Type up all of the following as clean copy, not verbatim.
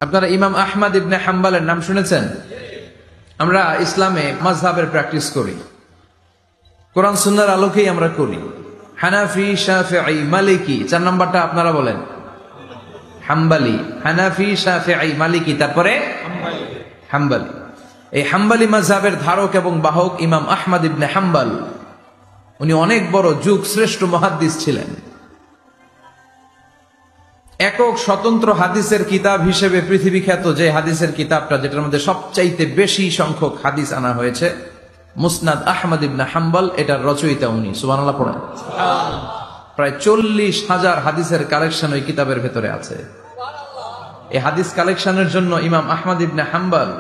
আপনারা ইমাম আহমদ ইবনে হাম্বলের নাম শুনেছেন? আমরা ইসলামে মাযহাবের প্র্যাকটিস করি, কোরআন সুন্নাহর আলোকেই আমরা করি। হানাফি, শাফিঈ, মালিকি, 4 নাম্বারটা আপনারা বলেন। হাম্বলি, হানাফি, শাফিঈ, মালিকি, তারপরে হাম্বলি। এই হাম্বলি মাযহাবের ধারক এবং বাহক ইমাম আহমদ ইবনে হাম্বল। উনি অনেক বড় যুগ শ্রেষ্ঠ মুহাদ্দিস ছিলেন। একক স্বতন্ত্র হাদিসের কিতাব হিসেবে পৃথিবী খ্যাত যে হাদিসের কিতাবটা, যেটার মধ্যে সবচাইতে বেশি সংখ্যক হাদিস আনা হয়েছে, মুসনাদ আহমদ ইবনে হাম্বল, এটার রচয়িতা উনি। সুবহানাল্লাহ পড়েন। প্রায় 40,000 হাদিসের কালেকশন ওই কিতাবের ভেতরে আছে। এই হাদিস কালেকশনের জন্য ইমাম আহমদ ইবনে হাম্বল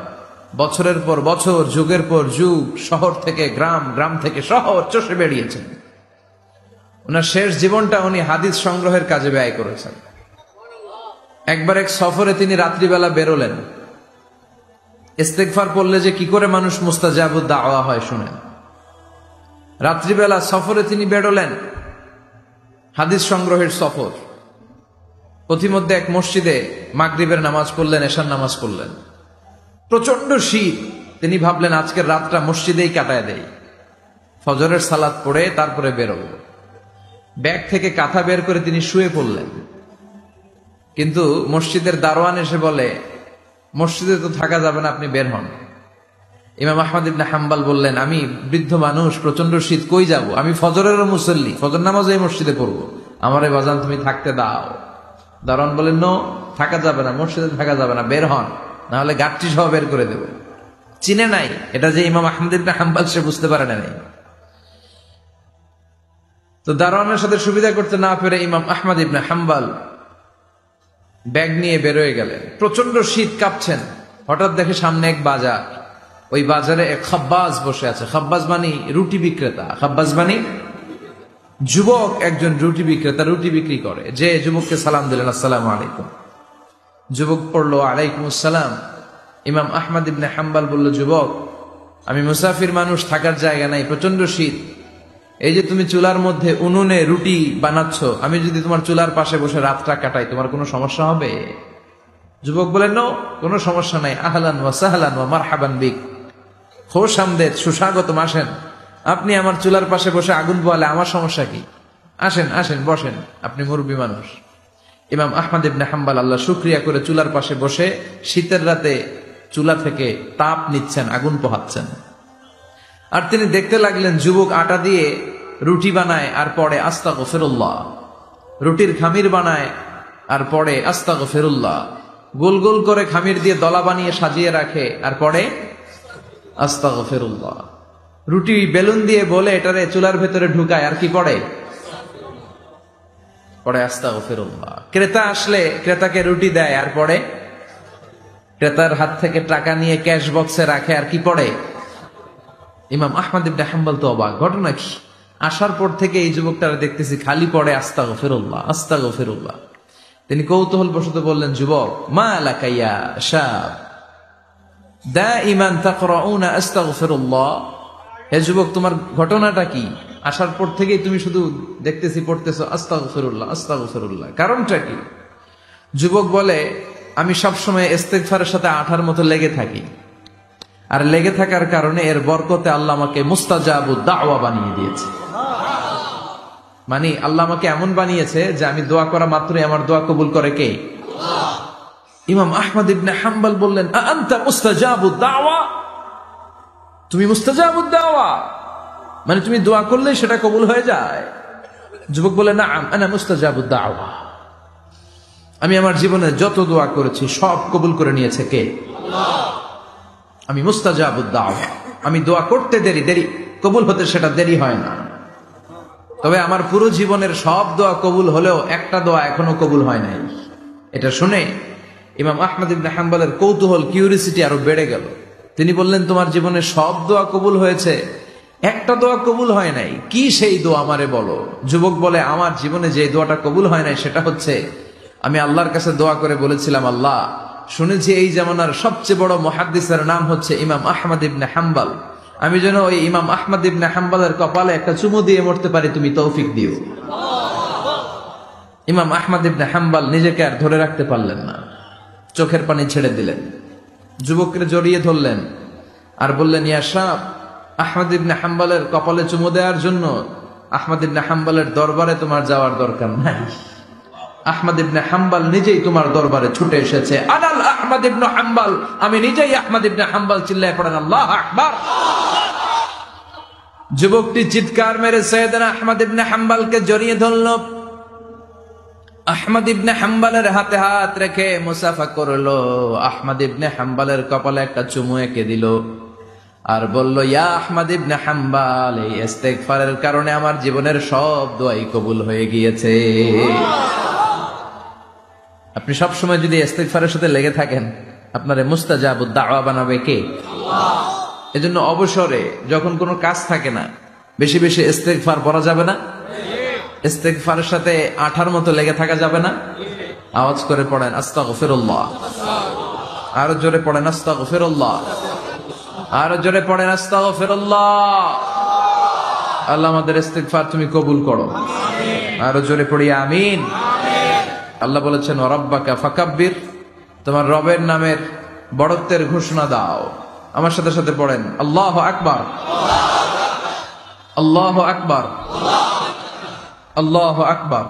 বছরের পর বছর, যুগের পর যুগ, শহর থেকে গ্রাম, গ্রাম থেকে শহর চষে বেরিয়েছেন। ওনার শেষ জীবনটা উনি হাদিস সংগ্রহের কাজে ব্যয় করেছেন। একবার এক সফরে তিনি রাত্রিবেলা বেরোলেন। ইস্তেগফার পড়লে যে কি করে মানুষ মুস্তাজাবুদ দাওয়া হয় শুনেন। রাত্রিবেলা সফরে তিনি বেরোলেন, হাদিস সংগ্রহের সফর। পথিমধ্যে এক মসজিদে মাগরিবের নামাজ পড়লেন, এশার নামাজ পড়লেন। প্রচন্ড শীত। তিনি ভাবলেন আজকের রাতটা মসজিদেই কাটায় দেই, ফজরের সালাত পড়ে তারপরে বেরোব। ব্যাগ থেকে কাঁথা বের করে তিনি শুয়ে পড়লেন। কিন্তু মসজিদের দারোয়ান এসে বলে, মসজিদে তো থাকা যাবে না, আপনি বের হন। ইমাম আহমদ ইবনে হাম্বল বললেন, আমি বৃদ্ধ মানুষ, প্রচন্ড শীত, কই যাব? আমি ফজরেরও মুসল্লি, ফজর নামাজ এই মসজিদে পড়বো, আমারে বাজান তুমি থাকতে দাও। দারোয়ান বলেন, নো, থাকা যাবে না, মসজিদে থাকা যাবে না, বের হন, না হলে গাঠটি সহ বের করে দেব। চিনে নাই এটা যে ইমাম আহমদ ইবনে হাম্বল, সে বুঝতে পারে নাই। তো দারোয়ানের সাথে সুবিধা করতে না পেরে ইমাম আহমদ ইবনে হাম্বল ব্যাগ নিয়ে বেরোয় গেলেন। প্রচন্ড শীত, কাঁপছেন। হঠাৎ দেখে সামনে এক বাজার। ওই বাজারে এক খাব্বাজ বসে আছে। খাব্বাজ মানে রুটি বিক্রেতা। খাব্বাজ মানে যুবক, একজন রুটি বিক্রেতা, রুটি বিক্রি করে। যে যুবককে সালাম দিলেন, আসসালামু আলাইকুম। যুবক পড়লো, আলাইকুম আসসালাম। ইমাম আহমদ ইবনে হাম্বল বলল, যুবক, আমি মুসাফির মানুষ, থাকার জায়গা নাই, প্রচন্ড শীত। এই যে তুমি চুলার মধ্যে উনুনে রুটি বানাচ্ছ, আমি যদি তোমার চুলার পাশে বসে রাতটা কাটাই, তোমার কোনো সমস্যা হবে? যুবক বলেন, নো, কোনো সমস্যা নাই। আহলান ওয়া সাহলান ওয়া মারহাবান বিক, খোশ আমদেদ, সুস্বাগতম, আসেন। আপনি আমার চুলার পাশে বসে আগুন পোয়ালে আমার সমস্যা কি? আসেন, আসেন, বসেন, আপনি মুরব্বী মানুষ। ইমাম আহমদ ইবনে হাম্বল আল্লাহ শুকরিয়া করে চুলার পাশে বসে শীতের রাতে চুলা থেকে তাপ নিচ্ছেন, আগুন পোহাচ্ছেন। আর তিনি দেখতে লাগলেন যুবক আটা দিয়ে রুটি বানায় আর পড়ে আস্তাগফিরুল্লাহ, রুটির খামির বানায় আর পড়ে আস্তাগফিরুল্লাহ, গোল গোল করে খামির দিয়ে দলা বানিয়ে সাজিয়ে রাখে আর পড়ে আস্তাগফিরুল্লাহ, রুটি বেলুন দিয়ে বলে এটারে চুলার ভেতরে ঢুকায় আর কি পড়ে আস্তাগফিরুল্লাহ। ক্রেতা আসলে ক্রেতাকে রুটি দেয় আর পড়ে, ক্রেতার হাত থেকে টাকা নিয়ে ক্যাশ বক্সে রাখে আর কি পড়ে। ইমাম আহমদ ইবনে হাম্বল তো অবাক, ঘটনা কি? আসার পর থেকে এই যুবকটারা দেখতেছি খালি পড়ে আস্তাগফিরুল্লাহ, আস্তাগফিরুল্লাহ। তিনি কৌতূহল বশত বললেন, যুবক, মা লাকা ইয়া শাব দাইমান তাকরাউনা আস্তাগফিরুল্লাহ। হে যুবক, তোমার ঘটনাটা কি? আসার পর থেকেই তুমি শুধু দেখতেছি পড়তেছো আস্তাগফিরুল্লাহ, আস্তাগফিরুল্লাহ, কারণটা কি? যুবক বলে, আমি সবসময় ইস্তেগফারের সাথে আঠার মতো লেগে থাকি, আর লেগে থাকার কারণে এর বরকতে আল্লাহ আমাকে মুস্তাজাবুদ দাওয়া বানিয়ে দিয়েছে। মানে আল্লাহ আমাকে এমন বানিয়েছে যে আমি দোয়া করা মাত্রই আমার দোয়া কবুল করে কে? আল্লাহ। ইমাম আহমদ ইবনে হাম্বল বললেন, আনতা মুস্তাজাবুদ দাওয়া, তুমি মুস্তাজাবুদ দাওয়া, মানে তুমি দোয়া করলেই সেটা কবুল হয়ে যায়? যুবক বলে, না, আনা মুস্তাজাবুদ দাওয়া, আমি আমার জীবনে যত দোয়া করেছি সব কবুল করে নিয়েছে কে? আল্লাহ। আমি মুস্তাজাবুদ দাওয়া, আমি দোয়া করতে দেরি, কবুল হতে সেটা দেরি হয় না। তবে আমার পুরো জীবনের সব দোয়া কবুল হলেও একটা দোয়া এখনো কবুল হয় নাই। এটা শুনে ইমাম আহমদ ইবনে হাম্বলের কৌতূহল, কিউরিসিটি আরো বেড়ে গেল। তিনি বললেন, তোমার জীবনে সব দোয়া কবুল হয়েছে, একটা দোয়া কবুল হয় নাই, কি সেই দোয়া আমারে বলো? যুবক বলে, আমার জীবনে যে দোয়াটা কবুল হয় নাই সেটা হচ্ছে, আমি আল্লাহর কাছে দোয়া করে বলেছিলাম, আল্লাহ, শুনেছি এই জামানার সবচেয়ে বড় মুহাদ্দিসের নাম হচ্ছে ইমাম আহমদ ইবনে হাম্বল, আমি যেন ওই ইমাম আহমদ ইবনে হাম্বলের কপালে একটা চুমু দিয়ে মরতে পারি, তুমি তৌফিক দিও। ইমাম আহমদ ইবনে হাম্বল নিজেকে আর ধরে রাখতে পারলেন না। চোখের পানি ছেড়ে দিলেন, যুবককে জড়িয়ে ধরলেন আর বললেন, ইয়া শাব, আহমদ ইবনে হাম্বলের কপালে চুমু দেওয়ার জন্য আহমদ ইবনে হাম্বলের দরবারে তোমার যাওয়ার দরকার নাই। আহমদ ইবনে হাম্বল নিজেই তোমার দরবারে ছুটে এসেছে। আনাল আহমদ ইবনে হাম্বল, আমি নিজেই আহমদ ইবনে হাম্বল। চিল্লায় পড়েন আল্লাহু আকবার। যুবকটি চিৎকার মেরে সাইয়েদনা আহমদ ইবনে হাম্বলকে জড়িয়ে ধরল। আহমদ ইবনে হাম্বলের হাতে হাত রেখে মুসাফা করলো। আহমদ ইবনে হাম্বলের কপালে একটা চুমু এঁকে দিল আর বলল, ইয়া আহমদ ইবনে হাম্বল, এই ইস্তেগফারের কারণে আমার জীবনের সব দোয়াই কবুল হয়ে গিয়েছে। আপনি সব সময় যদি ইস্তেগফারের সাথে লেগে থাকেন, আপনারে মুস্তাজাবুদ দাওয়া বানাবে কে? আল্লাহ। এজন্য অবসরে যখন কোনো কাজ থাকে না, বেশি বেশি ইস্তেগফার পড়া যাবে না? ইস্তেগফারের সাথে আঠার মতো লেগে থাকা যাবে না? আওয়াজ করে পড়েন আস্তাগফিরুল্লাহ। আরো জোরে পড়েন আস্তাগফিরুল্লাহ। আরো জোরে পড়েন আস্তাগফিরুল্লাহ। আল্লাহ আমাদের ইস্তেগফার তুমি কবুল করো। আরো জোরে পড়ি আমিন। আল্লাহ বলেছেন, ওয়ারাব্বাকা ফাকাব্বির, তোমার রবের নামের বড়ত্বের ঘোষণা দাও। আমার সাথে সাথে পড়েন আল্লাহু আকবার, আল্লাহু আকবার, আল্লাহু আকবার।